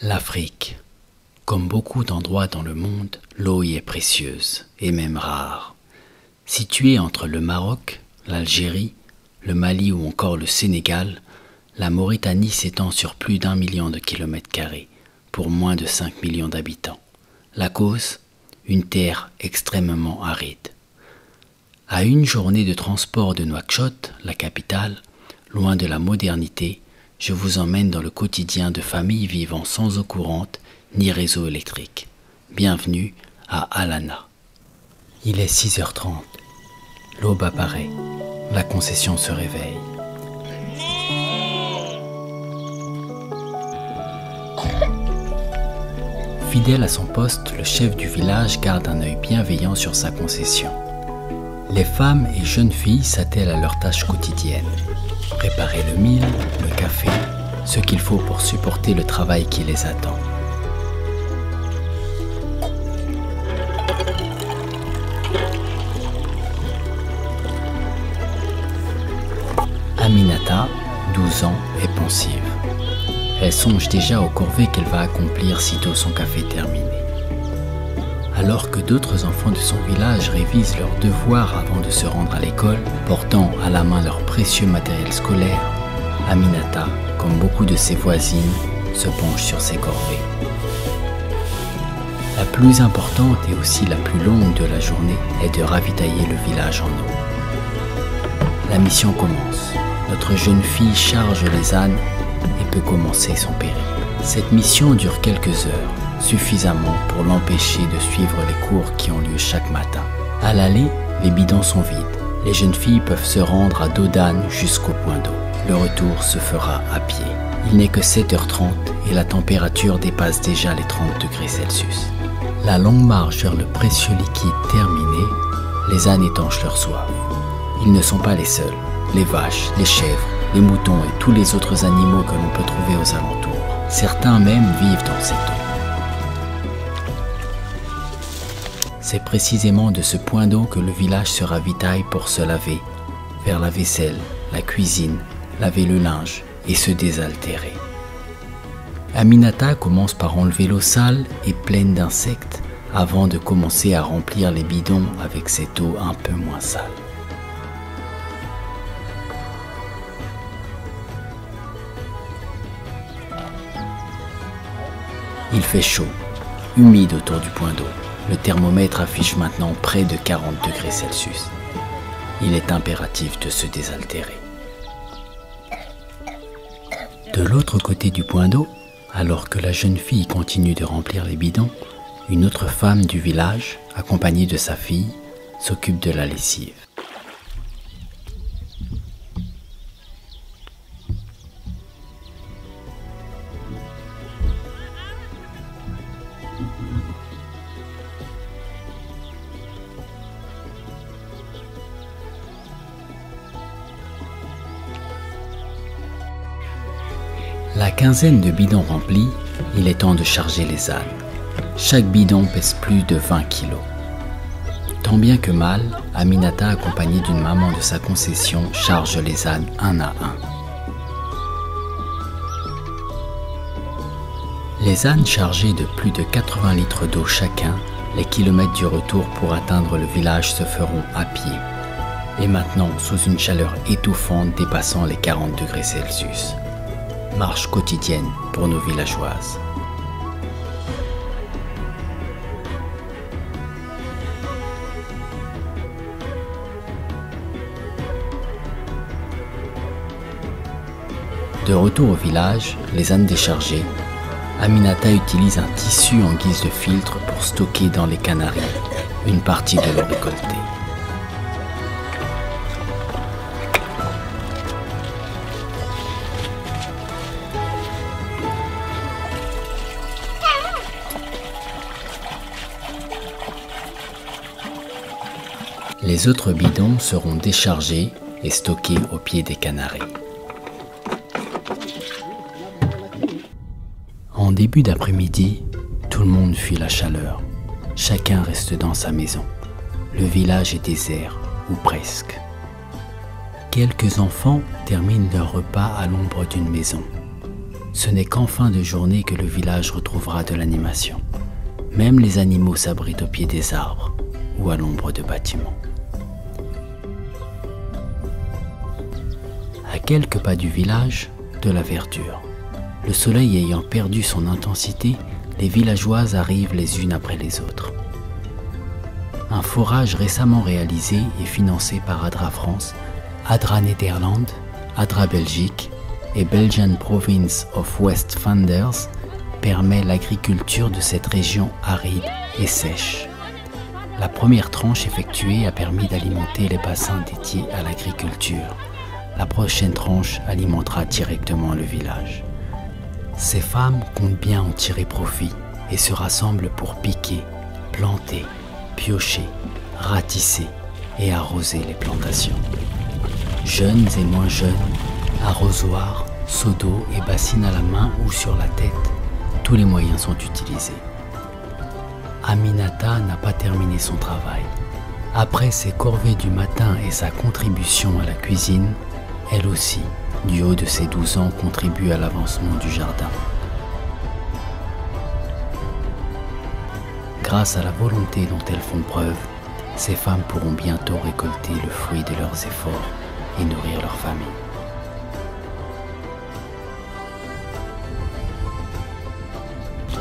L'Afrique. Comme beaucoup d'endroits dans le monde, l'eau y est précieuse et même rare. Située entre le Maroc, l'Algérie, le Mali ou encore le Sénégal, la Mauritanie s'étend sur plus d'1 million de kilomètres carrés, pour moins de 5 millions d'habitants. La cause, une terre extrêmement aride. À une journée de transport de Nouakchott, la capitale, loin de la modernité, je vous emmène dans le quotidien de familles vivant sans eau courante ni réseau électrique. Bienvenue à Alana. Il est 6h30. L'aube apparaît. La concession se réveille. Fidèle à son poste, le chef du village garde un œil bienveillant sur sa concession. Les femmes et jeunes filles s'attellent à leurs tâches quotidiennes. Préparer le mil, le café, ce qu'il faut pour supporter le travail qui les attend. Aminata, 12 ans, est pensive. Elle songe déjà aux corvées qu'elle va accomplir sitôt son café terminé. Alors que d'autres enfants de son village révisent leurs devoirs avant de se rendre à l'école, portant à la main leur précieux matériel scolaire, Aminata, comme beaucoup de ses voisines, se penche sur ses corvées. La plus importante et aussi la plus longue de la journée est de ravitailler le village en eau. La mission commence. Notre jeune fille charge les ânes et peut commencer son périple. Cette mission dure quelques heures, suffisamment pour l'empêcher de suivre les cours qui ont lieu chaque matin. À l'aller, les bidons sont vides. Les jeunes filles peuvent se rendre à dos d'âne jusqu'au point d'eau. Le retour se fera à pied. Il n'est que 7h30 et la température dépasse déjà les 30 degrés Celsius. La longue marche vers le précieux liquide terminée, les ânes étanchent leur soif. Ils ne sont pas les seuls. Les vaches, les chèvres, les moutons et tous les autres animaux que l'on peut trouver aux alentours. Certains même vivent dans cette eau. C'est précisément de ce point d'eau que le village se ravitaille pour se laver, faire la vaisselle, la cuisine, laver le linge et se désaltérer. Aminata commence par enlever l'eau sale et pleine d'insectes avant de commencer à remplir les bidons avec cette eau un peu moins sale. Il fait chaud, humide autour du point d'eau. Le thermomètre affiche maintenant près de 40 degrés Celsius. Il est impératif de se désaltérer. De l'autre côté du point d'eau, alors que la jeune fille continue de remplir les bidons, une autre femme du village, accompagnée de sa fille, s'occupe de la lessive. La quinzaine de bidons remplis, il est temps de charger les ânes. Chaque bidon pèse plus de 20 kilos. Tant bien que mal, Aminata, accompagnée d'une maman de sa concession, charge les ânes un à un. Les ânes chargés de plus de 80 litres d'eau chacun, les kilomètres du retour pour atteindre le village se feront à pied. Et maintenant sous une chaleur étouffante dépassant les 40 degrés Celsius. Marche quotidienne pour nos villageoises. De retour au village, les ânes déchargés, Aminata utilise un tissu en guise de filtre pour stocker dans les canaries une partie de l'eau récoltée. Les autres bidons seront déchargés et stockés au pied des canaries. En début d'après-midi, tout le monde fuit la chaleur. Chacun reste dans sa maison. Le village est désert, ou presque. Quelques enfants terminent leur repas à l'ombre d'une maison. Ce n'est qu'en fin de journée que le village retrouvera de l'animation. Même les animaux s'abritent au pied des arbres ou à l'ombre de bâtiments. À quelques pas du village, de la verdure. Le soleil ayant perdu son intensité, les villageoises arrivent les unes après les autres. Un forage récemment réalisé et financé par ADRA France, ADRA Nederland, ADRA Belgique et Belgian Province of West Flanders permet l'agriculture de cette région aride et sèche. La première tranche effectuée a permis d'alimenter les bassins dédiés à l'agriculture. La prochaine tranche alimentera directement le village. Ces femmes comptent bien en tirer profit et se rassemblent pour piquer, planter, piocher, ratisser et arroser les plantations. Jeunes et moins jeunes, arrosoirs, seaux d'eau et bassines à la main ou sur la tête, tous les moyens sont utilisés. Aminata n'a pas terminé son travail. Après ses corvées du matin et sa contribution à la cuisine, elle aussi, du haut de ses 12 ans, contribue à l'avancement du jardin. Grâce à la volonté dont elles font preuve, ces femmes pourront bientôt récolter le fruit de leurs efforts et nourrir leur famille.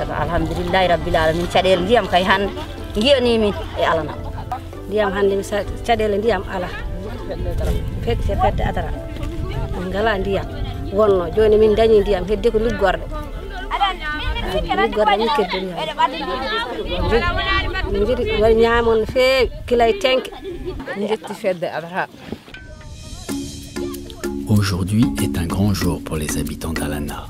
Alhamdulillah rabbil alamin cadel ndiyam kay han ngiyani e alana ndiyam hande mi cadel ndiyam ala fedde atara ngala ndiyam wonno joni min dañi ndiyam hedde ko liggorde mi keddo mi jidi wal ñamon fe kilay tenke mi jetti fedde atara. Aujourd'hui est un grand jour pour les habitants d'Alana.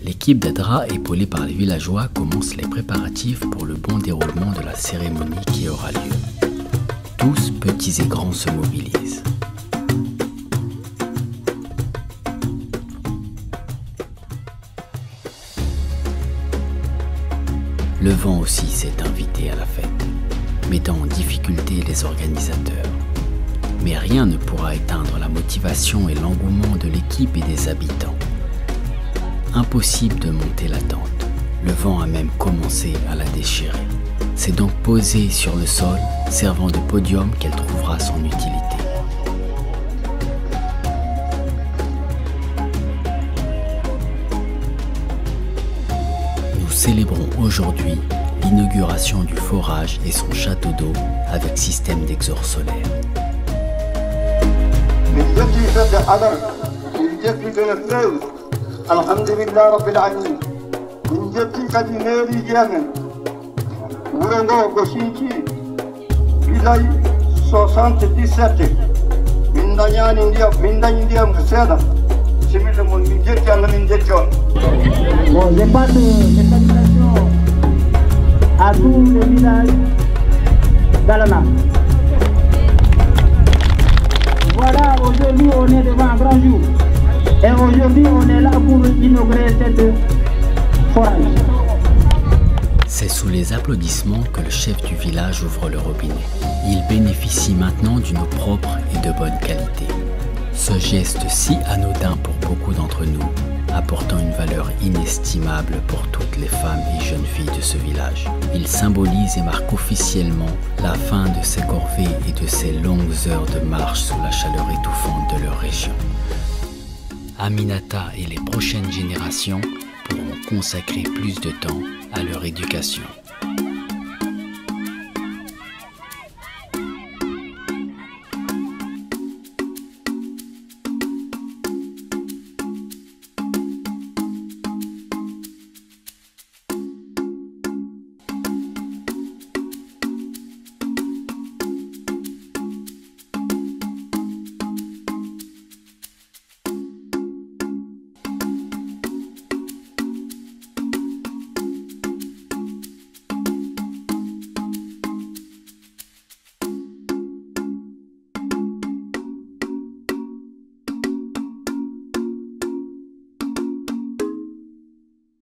L'équipe d'ADRA, épaulée par les villageois, commence les préparatifs pour le bon déroulement de la cérémonie qui aura lieu. Tous, petits et grands, se mobilisent. Le vent aussi s'est invité à la fête, mettant en difficulté les organisateurs. Mais rien ne pourra éteindre la motivation et l'engouement de l'équipe et des habitants. Impossible de monter la tente. Le vent a même commencé à la déchirer. C'est donc posée sur le sol, servant de podium, qu'elle trouvera son utilité. Nous célébrons aujourd'hui l'inauguration du forage et son château d'eau avec système d'exor solaire. Alhamdulillah rabbil alamin. Min jetti kadi mairie jemen wuro ngo go sinki bilay 77 min dañani ndiyam ko seeɗa similla mon min jetti Allah min jetti on. Bon, je passe les salutations à tous les villages d'Alana. Voilà, aujourd'hui on est devant un grand jour. Et aujourd'hui, on est là pour inaugurer cette forage. C'est sous les applaudissements que le chef du village ouvre le robinet. Il bénéficie maintenant d'une eau propre et de bonne qualité. Ce geste si anodin pour beaucoup d'entre nous, apportant une valeur inestimable pour toutes les femmes et jeunes filles de ce village. Il symbolise et marque officiellement la fin de ces corvées et de ces longues heures de marche sous la chaleur étouffante de leur région. Aminata et les prochaines générations pourront consacrer plus de temps à leur éducation.